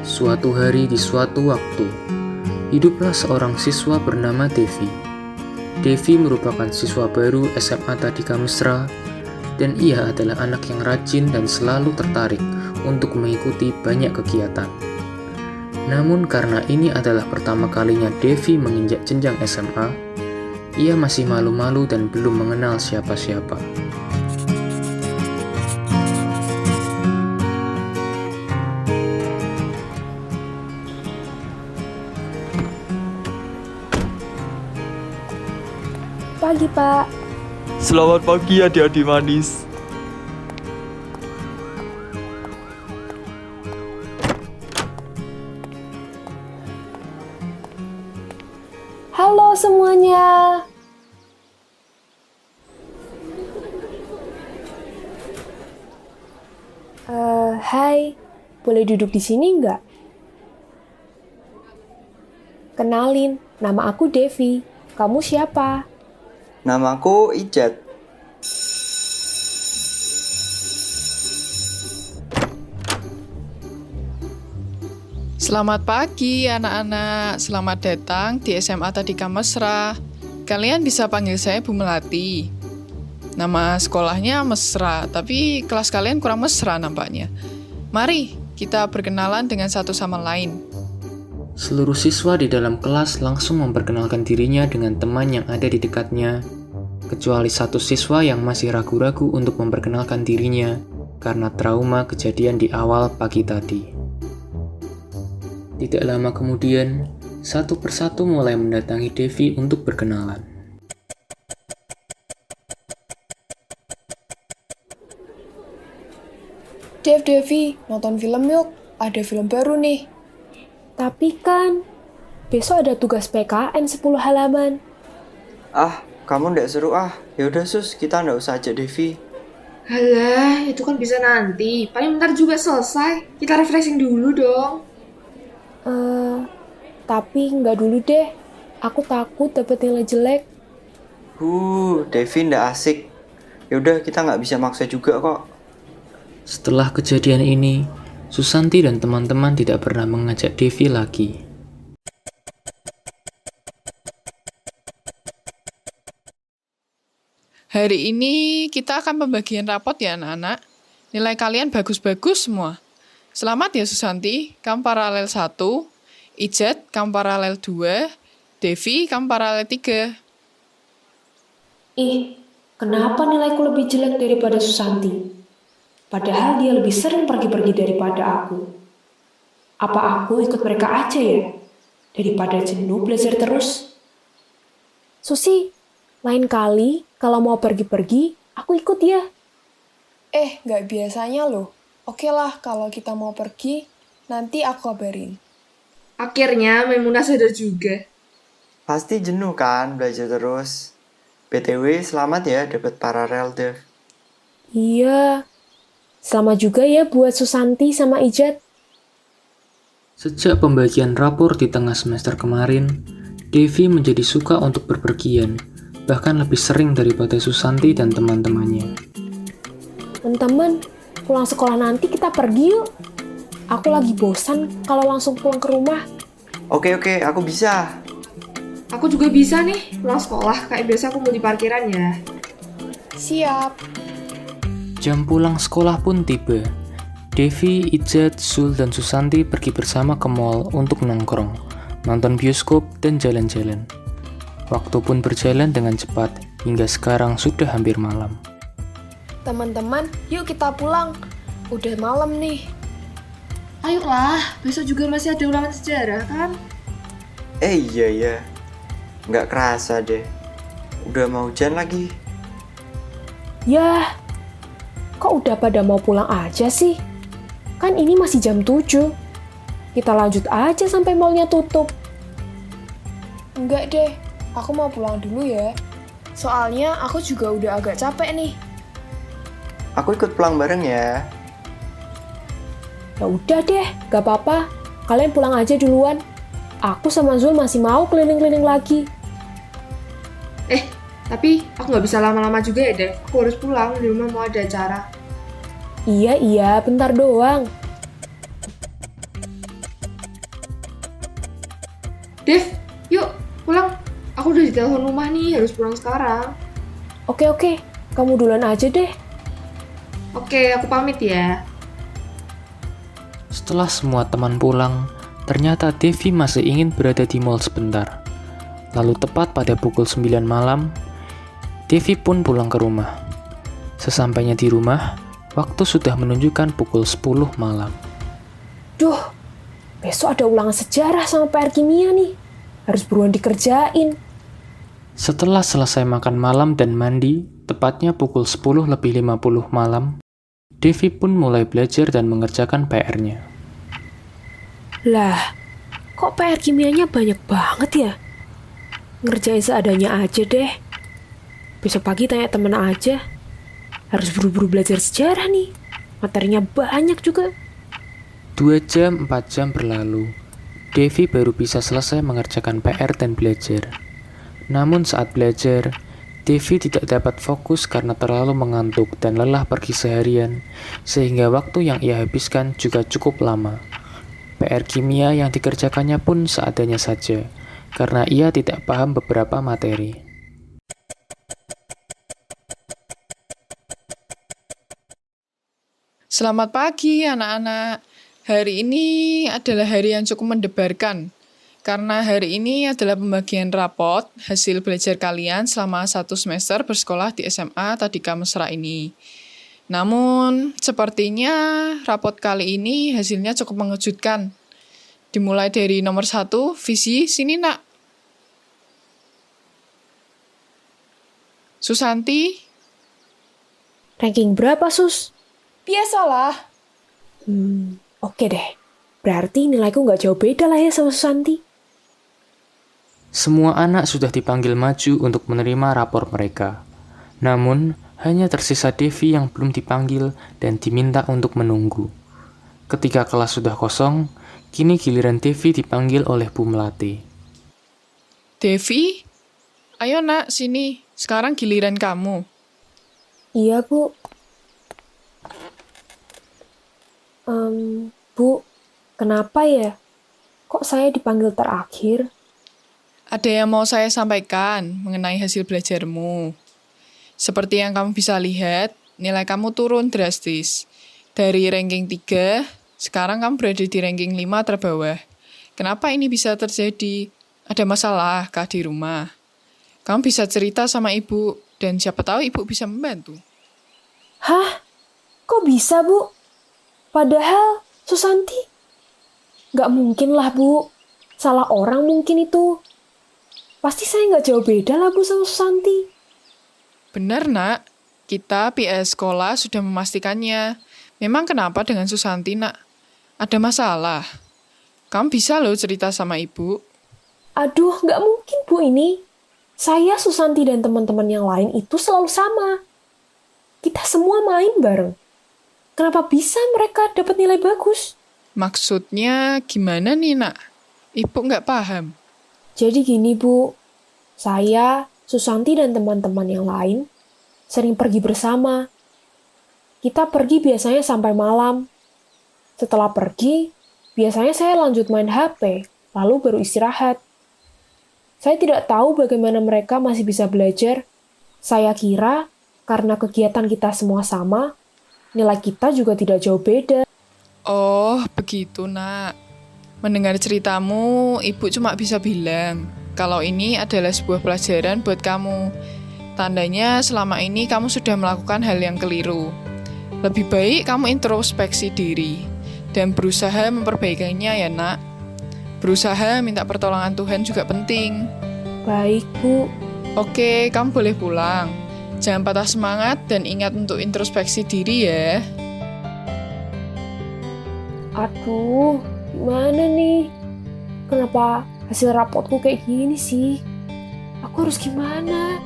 Suatu hari di suatu waktu, hiduplah seorang siswa bernama Devi. Devi merupakan siswa baru SMA Tadika Mesra, dan ia adalah anak yang rajin dan selalu tertarik untuk mengikuti banyak kegiatan. Namun karena ini adalah pertama kalinya Devi menginjak jenjang SMA, ia masih malu-malu dan belum mengenal siapa-siapa. Pagi, Pak. Selamat pagi adik-adik manis. Halo semuanya. Hai. Boleh duduk di sini nggak? Kenalin, nama aku Devi. Kamu siapa? Namaku Ijat. Selamat pagi anak-anak, selamat datang di SMA Tadika Mesra. Kalian bisa panggil saya Bu Melati. Nama sekolahnya Mesra, tapi kelas kalian kurang mesra nampaknya. Mari kita berkenalan dengan satu sama lain. Seluruh siswa di dalam kelas langsung memperkenalkan dirinya dengan teman yang ada di dekatnya, kecuali satu siswa yang masih ragu-ragu untuk memperkenalkan dirinya karena trauma kejadian di awal pagi tadi. Tidak lama kemudian, satu persatu mulai mendatangi Devi untuk berkenalan. Devi, nonton film yuk. Ada film baru nih. Tapi kan, besok ada tugas PKN 10 halaman. Ah, kamu ndak seru ah. Yaudah sus, kita ndak usah ajak Devi. Halah, itu kan bisa nanti. Paling bentar juga selesai. Kita refreshing dulu dong. Tapi nggak dulu deh. Aku takut dapet nilai jelek. Devi ndak asik. Yaudah, kita nggak bisa maksa juga kok. Setelah kejadian ini, Susanti dan teman-teman tidak pernah mengajak Devi lagi. Hari ini kita akan pembagian rapot ya anak-anak. Nilai kalian bagus-bagus semua. Selamat ya Susanti, kamu paralel 1, Ijat, kamu paralel 2, Devi, kamu paralel 3. Ih, kenapa nilaiku lebih jelek daripada Susanti? Padahal dia lebih sering pergi-pergi daripada aku. Apa aku ikut mereka aja ya? Daripada jenuh belajar terus. Susi, lain kali kalau mau pergi-pergi, aku ikut ya. Nggak biasanya loh. Oke lah, kalau kita mau pergi, nanti aku kabarin. Akhirnya Maimunah sadar juga. Pasti jenuh kan belajar terus. BTW, selamat ya dapat paralel Dev. Iya. Selamat juga ya buat Susanti sama Ijat. Sejak pembagian rapor di tengah semester kemarin, Devi menjadi suka untuk berpergian, bahkan lebih sering daripada Susanti dan teman-temannya. Teman-teman, pulang sekolah nanti kita pergi yuk. Aku lagi bosan kalau langsung pulang ke rumah. Oke, aku bisa. Aku juga bisa nih, pulang sekolah. Kayak biasa aku mau di parkiran ya. Siap. Jam pulang sekolah pun tiba. Devi, Ijat, Sul, dan Susanti pergi bersama ke mall untuk nongkrong, nonton bioskop, dan jalan-jalan. Waktu pun berjalan dengan cepat, hingga sekarang sudah hampir malam. Teman-teman, yuk kita pulang. Udah malam nih. Ayolah, besok juga masih ada ulangan sejarah kan? Iya. Nggak kerasa deh. Udah mau hujan lagi. Yah, kok udah pada mau pulang aja sih? Kan ini masih jam 7. Kita lanjut aja sampai mallnya tutup. Enggak deh, aku mau pulang dulu ya. Soalnya aku juga udah agak capek nih. Aku ikut pulang bareng ya. Ya udah deh, gak apa-apa. Kalian pulang aja duluan. Aku sama Zul masih mau keliling-keliling lagi. Tapi aku nggak bisa lama-lama juga ya, Dev. Aku harus pulang, di rumah mau ada acara. Iya, bentar doang. Dev, yuk pulang. Aku udah di telepon rumah nih, harus pulang sekarang. Oke, kamu duluan aja deh. Oke, aku pamit ya. Setelah semua teman pulang, ternyata Devi masih ingin berada di mall sebentar. Lalu tepat pada pukul 9 malam, Devi pun pulang ke rumah. Sesampainya di rumah, waktu sudah menunjukkan pukul 10 malam. Duh, besok ada ulangan sejarah sama PR kimia nih. Harus buruan dikerjain. Setelah selesai makan malam dan mandi, tepatnya pukul 10:50 malam, Devi pun mulai belajar dan mengerjakan PR-nya. Lah, kok PR kimianya banyak banget ya? Ngerjain seadanya aja deh. Besok pagi tanya temen aja. Harus buru-buru belajar sejarah nih. Materinya banyak juga. 2 jam, 4 jam berlalu. Devi baru bisa selesai mengerjakan PR dan belajar. Namun saat belajar, Devi tidak dapat fokus karena terlalu mengantuk dan lelah pergi seharian, sehingga waktu yang ia habiskan juga cukup lama. PR kimia yang dikerjakannya pun seadanya saja, karena ia tidak paham beberapa materi. Selamat pagi anak-anak. Hari ini adalah hari yang cukup mendebarkan. Karena hari ini adalah pembagian rapot hasil belajar kalian selama 1 semester bersekolah di SMA Tadika Mesra ini. Namun, sepertinya rapot kali ini hasilnya cukup mengejutkan. Dimulai dari nomor 1, visi, sini nak. Susanti, Ranking berapa, Sus? Biasalah. Oke deh. Berarti nilaiku nggak jauh beda lah ya sama Susanti. Semua anak sudah dipanggil maju untuk menerima rapor mereka. Namun, hanya tersisa Devi yang belum dipanggil dan diminta untuk menunggu. Ketika kelas sudah kosong, kini giliran Devi dipanggil oleh Bu Melati. Devi, ayo nak, sini. Sekarang giliran kamu. Iya, Bu. Bu, kenapa ya? Kok saya dipanggil terakhir? Ada yang mau saya sampaikan mengenai hasil belajarmu. Seperti yang kamu bisa lihat, nilai kamu turun drastis. Dari ranking 3, sekarang kamu berada di ranking 5 terbawah. Kenapa ini bisa terjadi? Ada masalah kah di rumah? Kamu bisa cerita sama ibu, dan siapa tahu ibu bisa membantu. Hah? Kok bisa, Bu? Padahal Susanti? Nggak mungkin lah, Bu. Salah orang mungkin itu. Pasti saya nggak jauh beda lah, Bu, sama Susanti. Benar, nak. Kita PS sekolah sudah memastikannya. Memang kenapa dengan Susanti, nak? Ada masalah. Kamu bisa loh cerita sama ibu. Aduh, nggak mungkin, Bu, ini. Saya, Susanti, dan teman-teman yang lain itu selalu sama. Kita semua main bareng. Kenapa bisa mereka dapat nilai bagus? Maksudnya gimana nih, nak? Ibu nggak paham. Jadi gini, Bu. Saya, Susanti, dan teman-teman yang lain sering pergi bersama. Kita pergi biasanya sampai malam. Setelah pergi, biasanya saya lanjut main HP, lalu baru istirahat. Saya tidak tahu bagaimana mereka masih bisa belajar. Saya kira karena kegiatan kita semua sama, nilai kita juga tidak jauh beda. Oh, begitu, nak. Mendengar ceritamu, ibu cuma bisa bilang kalau ini adalah sebuah pelajaran buat kamu. Tandanya selama ini kamu sudah melakukan hal yang keliru. Lebih baik kamu introspeksi diri dan berusaha memperbaikinya ya, nak. Berusaha minta pertolongan Tuhan juga penting. Baik, Bu. Oke, kamu boleh pulang. Jangan patah semangat dan ingat untuk introspeksi diri ya. Aduh, gimana nih? Kenapa hasil rapotku kayak gini sih? Aku harus gimana?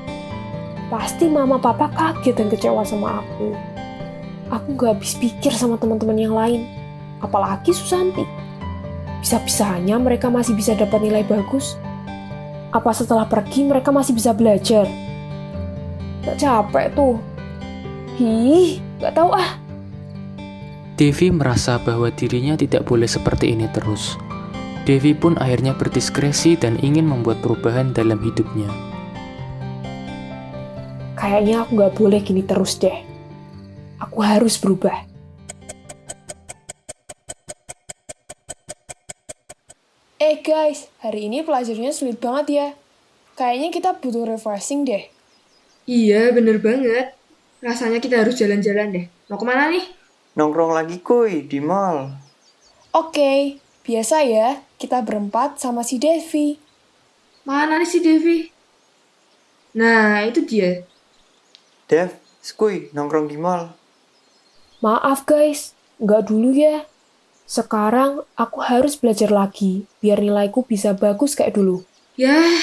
Pasti mama papa kaget dan kecewa sama aku. Aku gak habis pikir sama teman-teman yang lain. Apalagi Susanti. Bisa-bisanya mereka masih bisa dapat nilai bagus. Apa setelah pergi mereka masih bisa belajar? Gak capek tuh. Gak tahu ah. Devi merasa bahwa dirinya tidak boleh seperti ini terus. Devi pun akhirnya berdiskresi dan ingin membuat perubahan dalam hidupnya. Kayaknya aku nggak boleh gini terus deh. Aku harus berubah. Guys, hari ini pelajarannya sulit banget ya. Kayaknya kita butuh refreshing deh. Iya, bener banget. Rasanya kita harus jalan-jalan deh. Mau kemana nih? Nongkrong lagi kuy di mall. Oke, biasa ya, kita berempat sama si Devi. Mana nih si Devi? Nah, itu dia. Dev, skuy, nongkrong di mall. Maaf guys, nggak dulu ya. Sekarang aku harus belajar lagi, biar nilaiku bisa bagus kayak dulu. Yah,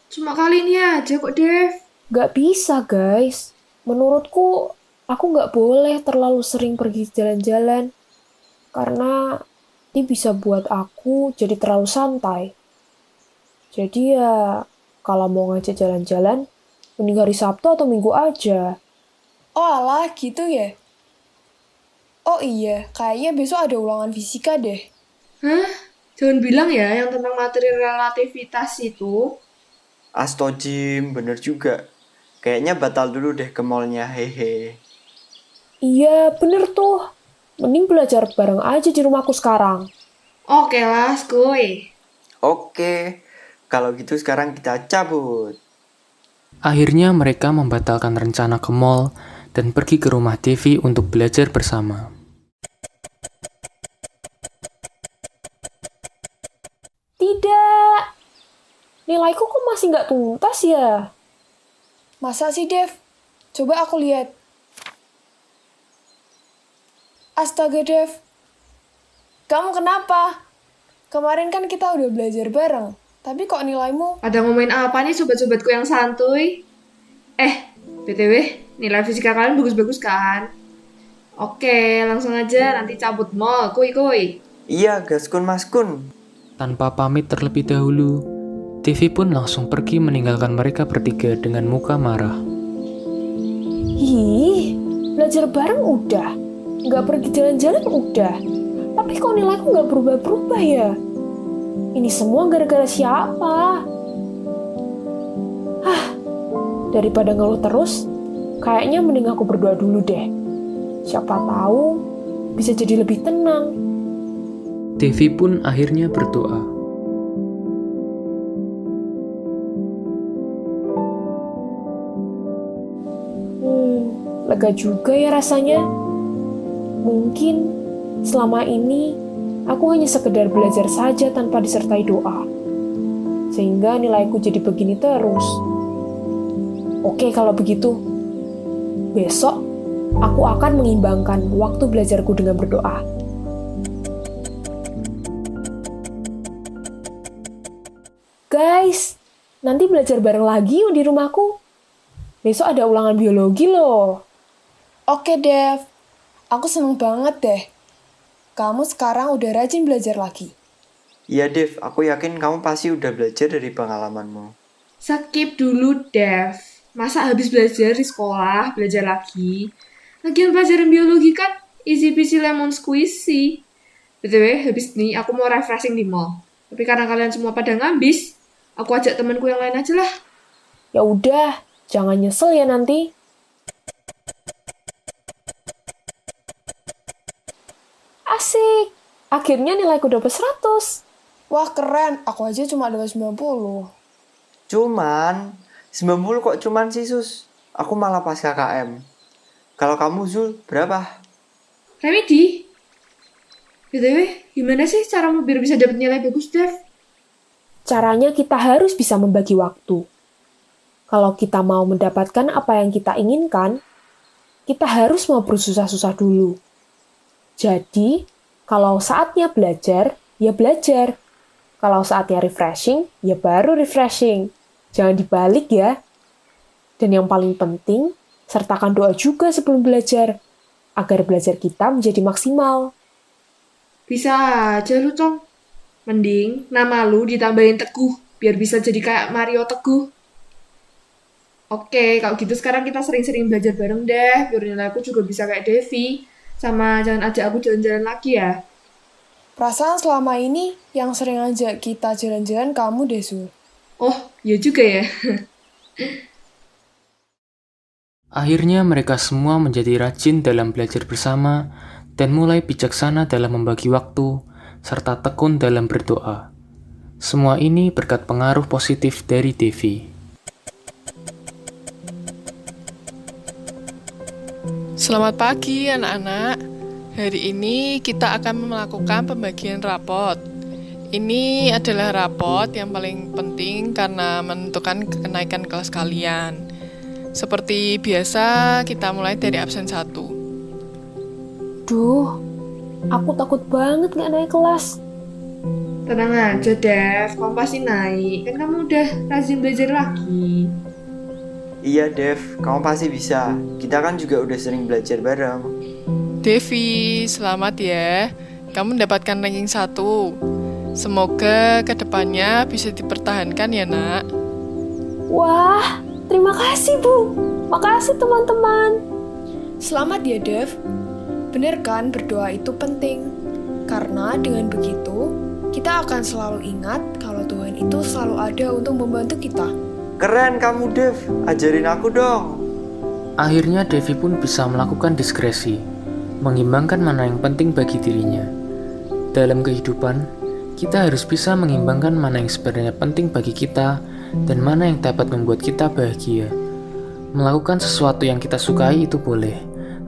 cuma kali ini aja kok, Dev. Nggak bisa guys. Menurutku, aku nggak boleh terlalu sering pergi jalan-jalan. Karena ini bisa buat aku jadi terlalu santai. Jadi ya, kalau mau ngajak jalan-jalan, mending hari Sabtu atau Minggu aja. Oh alah, gitu ya? Oh iya, kayaknya besok ada ulangan fisika deh. Hah? Jangan bilang ya yang tentang materi relativitas itu. Astojim, bener juga. Kayaknya batal dulu deh ke mallnya, hehe. Iya, bener tuh. Mending belajar bareng aja di rumahku sekarang. Oke lah, skuy. Oke, kalau gitu sekarang kita cabut. Akhirnya mereka membatalkan rencana ke mall dan pergi ke rumah Devi untuk belajar bersama. Tidak. Nilaiku kok masih nggak tuntas ya? Masa sih, Dev? Coba aku lihat. Astaga, Dev. Kamu kenapa? Kemarin kan kita udah belajar bareng. Tapi kok nilaimu? Pada ngomongin apa nih sobat-sobatku yang santuy? BTW, nilai fisika kalian bagus-bagus kan? Oke, langsung aja nanti cabut mall, kuy. Iya, gaskun maskun. Tanpa pamit terlebih dahulu, Devi pun langsung pergi meninggalkan mereka bertiga dengan muka marah. Ih, belajar bareng udah. Nggak pergi jalan-jalan udah. Tapi kok nilaiku nggak berubah-berubah ya? Ini semua gara-gara siapa? Daripada ngeluh terus, kayaknya mending aku berdoa dulu deh. Siapa tahu bisa jadi lebih tenang. Devi pun akhirnya berdoa. Lega juga ya rasanya. Mungkin selama ini aku hanya sekedar belajar saja tanpa disertai doa. Sehingga nilaiku jadi begini terus. Oke kalau begitu. Besok aku akan mengimbangkan waktu belajarku dengan berdoa. Guys, nanti belajar bareng lagi yuk di rumahku. Besok ada ulangan biologi loh. Oke, Dev. Aku seneng banget deh. Kamu sekarang udah rajin belajar lagi. Iya, Dev, aku yakin kamu pasti udah belajar dari pengalamanmu. Skip dulu, Dev. Masa habis belajar di sekolah, belajar lagi? Lagian pelajaran biologi kan easy peasy lemon squeezy. BTW, habis ini aku mau refreshing di mall. Tapi karena kalian semua pada ngabis, aku ajak temanku yang lain aja lah. Ya udah, jangan nyesel ya nanti. Asik, akhirnya nilaiku dapat 100. Wah, keren. Aku aja cuma dapat 90. Cuman, 90 kok cuman sih, Sus? Aku malah pas KKM. Kalau kamu, Zul, berapa? Remedi? BTW, gimana sih caramu biar bisa dapat nilai bagus, Dev? Caranya kita harus bisa membagi waktu. Kalau kita mau mendapatkan apa yang kita inginkan, kita harus mau bersusah-susah dulu. Jadi, kalau saatnya belajar, ya belajar. Kalau saatnya refreshing, ya baru refreshing. Jangan dibalik ya. Dan yang paling penting, sertakan doa juga sebelum belajar, agar belajar kita menjadi maksimal. Bisa aja lu, Cong. Mending nama lu ditambahin Teguh, biar bisa jadi kayak Mario Teguh. Oke, kalau gitu sekarang kita sering-sering belajar bareng deh, biar nilai aku juga bisa kayak Devi. Sama jangan ajak aku jalan-jalan lagi ya. Perasaan selama ini yang sering ajak kita jalan-jalan kamu deh, Zul. Oh, ya juga ya. Akhirnya mereka semua menjadi rajin dalam belajar bersama dan mulai bijaksana dalam membagi waktu, serta tekun dalam berdoa. Semua ini berkat pengaruh positif dari Devi. Selamat pagi anak-anak. Hari ini kita akan melakukan pembagian rapot. Ini adalah rapot yang paling penting karena menentukan kenaikan kelas kalian. Seperti biasa, kita mulai dari absen 1. Duh, aku takut banget gak naik kelas. Tenang aja, Dev. Kamu pasti naik. Kan kamu udah rajin belajar lagi. Iya Dev, kamu pasti bisa. Kita kan juga udah sering belajar bareng. Devi, selamat ya. Kamu mendapatkan ranking 1. Semoga kedepannya bisa dipertahankan ya, nak. Wah, terima kasih Bu. Makasih teman-teman. Selamat ya, Dev. Bener kan berdoa itu penting? Karena dengan begitu, kita akan selalu ingat kalau Tuhan itu selalu ada untuk membantu kita. Keren kamu Dev, ajarin aku dong. Akhirnya Devi pun bisa melakukan diskresi, mengimbangkan mana yang penting bagi dirinya. Dalam kehidupan, kita harus bisa mengimbangkan mana yang sebenarnya penting bagi kita dan mana yang dapat membuat kita bahagia. Melakukan sesuatu yang kita sukai itu boleh,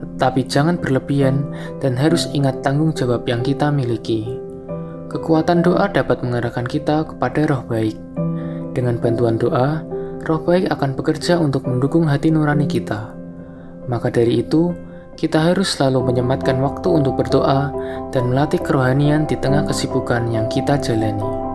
tetapi jangan berlebihan dan harus ingat tanggung jawab yang kita miliki. Kekuatan doa dapat mengarahkan kita kepada roh baik. Dengan bantuan doa, roh baik akan bekerja untuk mendukung hati nurani kita. Maka dari itu, kita harus selalu menyempatkan waktu untuk berdoa dan melatih kerohanian di tengah kesibukan yang kita jalani.